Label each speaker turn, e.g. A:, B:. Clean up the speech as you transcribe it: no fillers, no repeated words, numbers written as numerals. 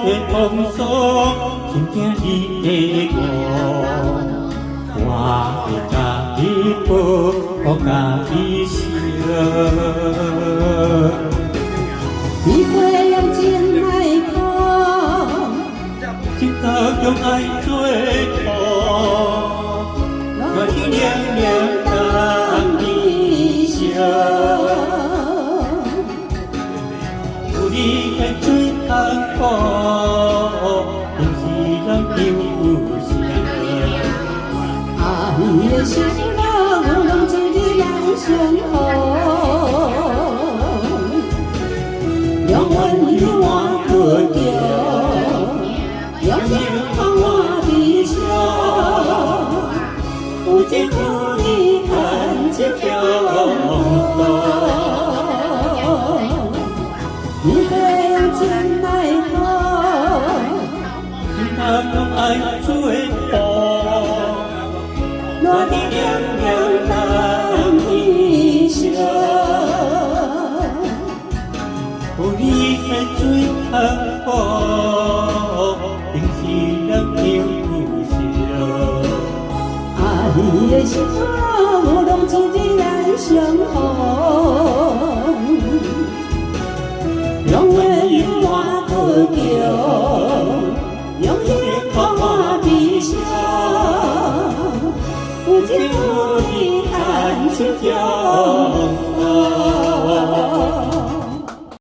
A: 的风霜，真惊你的误，我会甲你保护甲你惜。
B: 你花样真爱哭，
A: 真早用爱做伴，我一凉凉等你笑。有你的水通好，定是咱有情。
B: 爱的心路，有拢一日难相逢。永远有我可着，永远放我微笑。有情有义牵一条路，你花样真爱哭，
A: 真早用爱做伴，我一凉凉等你笑。有你的水通好，定是咱有情。
B: 爱的心路，有拢一日难相逢。永远有我可着，永远放我微笑。有情有义牵一条龙。